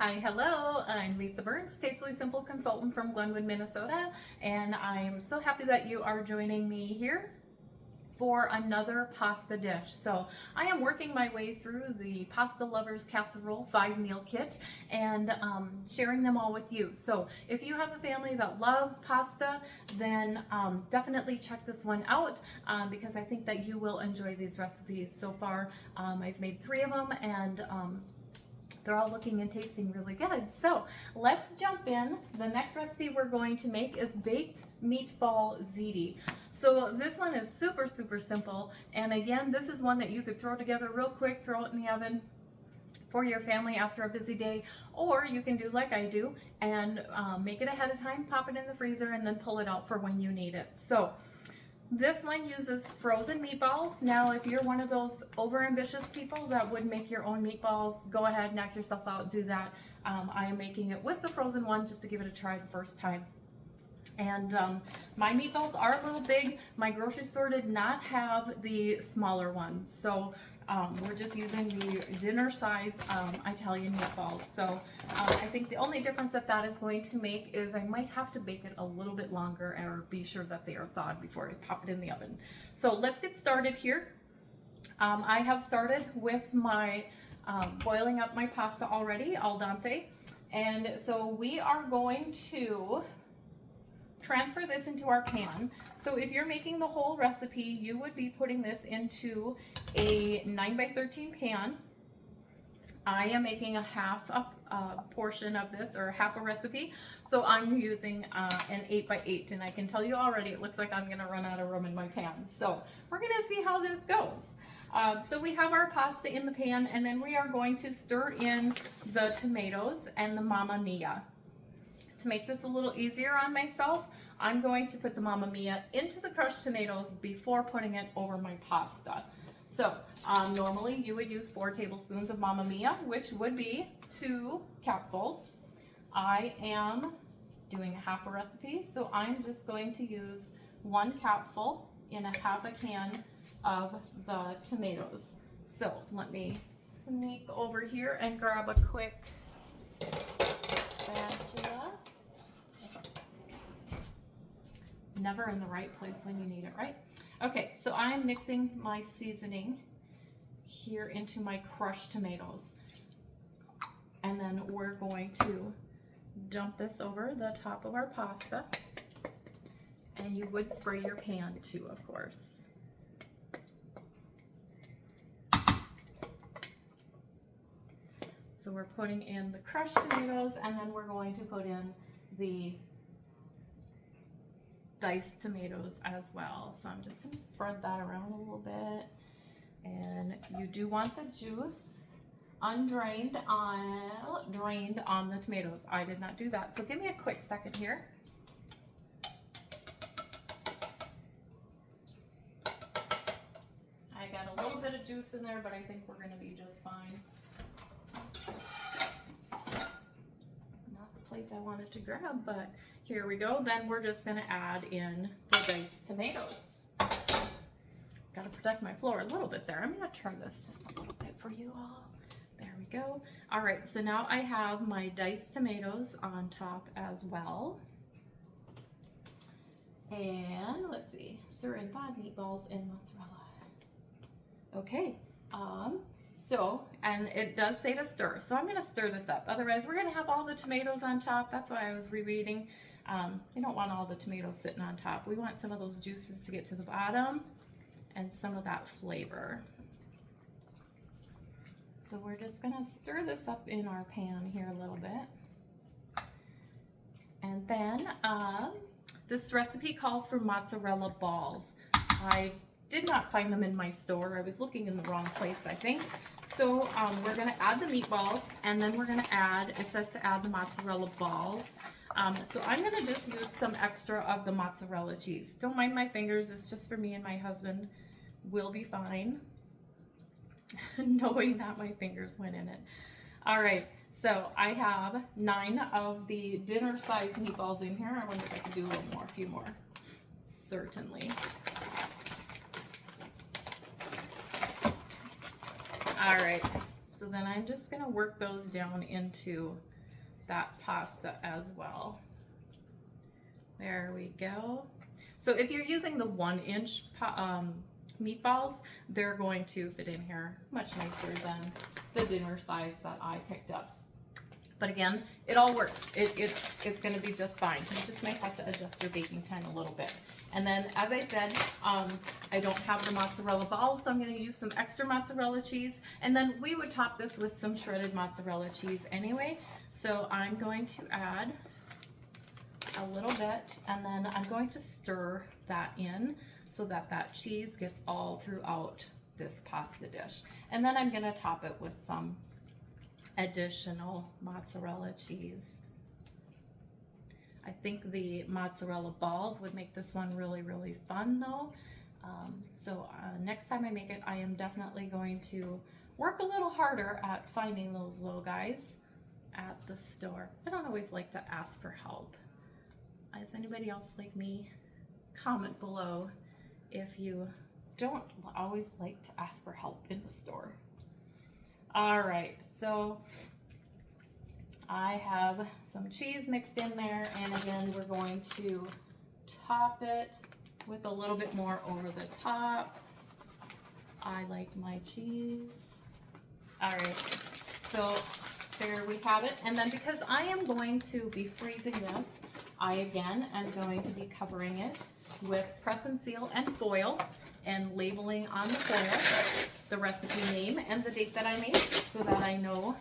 Hi, hello. I'm Lisa Burns, Tastefully Simple consultant from Glenwood, Minnesota, and I'm so happy that you are joining me here for another pasta dish. So I am working my way through the Pasta Lovers Casserole 5-meal kit and sharing them all with you. So if you have a family that loves pasta, then definitely check this one out because I think that you will enjoy these recipes. So far, I've made 3 of them and they're all looking and tasting really good. So let's jump in. The next recipe we're going to make is baked meatball ziti. So this one is super simple. And again, this is one that you could throw together real quick, throw it in the oven for your family after a busy day, or you can do like I do and make it ahead of time, pop it in the freezer, and then pull it out for when you need it. So this one uses frozen meatballs. Now, if you're one of those overambitious people that would make your own meatballs, go ahead, knock yourself out, do that. I am making it with the frozen one just to give it a try the first time. And my meatballs are a little big. My grocery store did not have the smaller ones. So we're just using the dinner size Italian meatballs. So I think the only difference that is going to make is I might have to bake it a little bit longer or be sure that they are thawed before I pop it in the oven. So let's get started here. I have started with my boiling up my pasta already, al dente. And so we are going to transfer this into our pan. So if you're making the whole recipe, you would be putting this into a 9x13 pan. I am making a half a portion of this, or half a recipe, so I'm using an 8x8, and I can tell you already it looks like I'm gonna run out of room in my pan. So we're gonna see how this goes. So we have our pasta in the pan, and then we are going to stir in the tomatoes and the Mamma Mia. To make this a little easier on myself, I'm going to put the Mamma Mia into the crushed tomatoes before putting it over my pasta. So normally you would use 4 tablespoons of Mamma Mia, which would be 2 capfuls. I am doing a half a recipe, so I'm just going to use 1 capful in a half a can of the tomatoes. So let me sneak over here and grab a quick spatula. Never in the right place when you need it, right? Okay, so I'm mixing my seasoning here into my crushed tomatoes. And then we're going to dump this over the top of our pasta. And you would spray your pan too, of course. So we're putting in the crushed tomatoes, and then we're going to put in the diced tomatoes as well. So I'm just going to spread that around a little bit. And you do want the juice drained on the tomatoes. I did not do that. So give me a quick second here. I got a little bit of juice in there, but I think we're going to be just fine. Not the plate I wanted to grab, but here we go. Then we're just going to add in the diced tomatoes. Got to protect my floor a little bit there. I'm going to turn this just a little bit for you all. There we go. All right, so now I have my diced tomatoes on top as well. And let's see, stir in thawed meatballs and mozzarella. Okay, and it does say to stir, so I'm going to stir this up. Otherwise, we're going to have all the tomatoes on top. That's why I was rereading. We don't want all the tomatoes sitting on top. We want some of those juices to get to the bottom and some of that flavor. So we're just going to stir this up in our pan here a little bit. And then this recipe calls for mozzarella balls. I did not find them in my store. I was looking in the wrong place, I think. So we're going to add the meatballs, and then we're going to add, it says to add the mozzarella balls. So I'm going to just use some extra of the mozzarella cheese. Don't mind my fingers, it's just for me and my husband. We'll be fine, knowing that my fingers went in it. All right, so I have 9 of the dinner size meatballs in here. I wonder if I could do a few more. Certainly. All right, so then I'm just gonna work those down into that pasta as well. There we go. So if you're using the 1-inch meatballs, they're going to fit in here much nicer than the dinner size that I picked up. But again, it all works. It's going to be just fine. You just might have to adjust your baking time a little bit. And then, as I said, I don't have the mozzarella balls, so I'm going to use some extra mozzarella cheese. And then we would top this with some shredded mozzarella cheese anyway. So I'm going to add a little bit, and then I'm going to stir that in so that that cheese gets all throughout this pasta dish. And then I'm going to top it with some additional mozzarella cheese. I think the mozzarella balls would make this one really, really fun though. So next time I make it, I am definitely going to work a little harder at finding those little guys at the store. I don't always like to ask for help. Is anybody else like me? Comment below if you don't always like to ask for help in the store. All right, so I have some cheese mixed in there, and again, we're going to top it with a little bit more over the top. I like my cheese. All right, so there we have it. And then because I am going to be freezing this, I again am going to be covering it with press and seal and foil and labeling on the foil the recipe name and the date that I made so that I know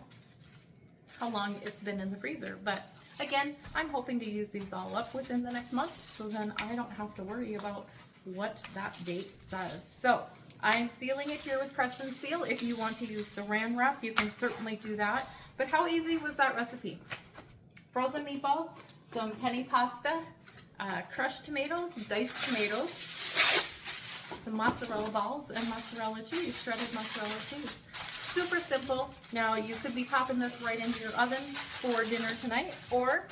how long it's been in the freezer. But again, I'm hoping to use these all up within the next month, so then I don't have to worry about what that date says. So I'm sealing it here with press and seal. If you want to use saran wrap, you can certainly do that. But how easy was that recipe? Frozen meatballs, some penne pasta, crushed tomatoes, diced tomatoes, some mozzarella balls, and mozzarella cheese, shredded mozzarella cheese. Super simple. Now you could be popping this right into your oven for dinner tonight, or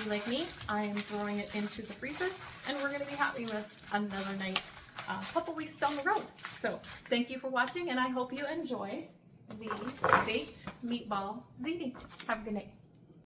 be like me, I'm throwing it into the freezer, and we're going to be having this another night a couple weeks down the road. So thank you for watching, and I hope you enjoy the baked meatball ziti. Have a good night.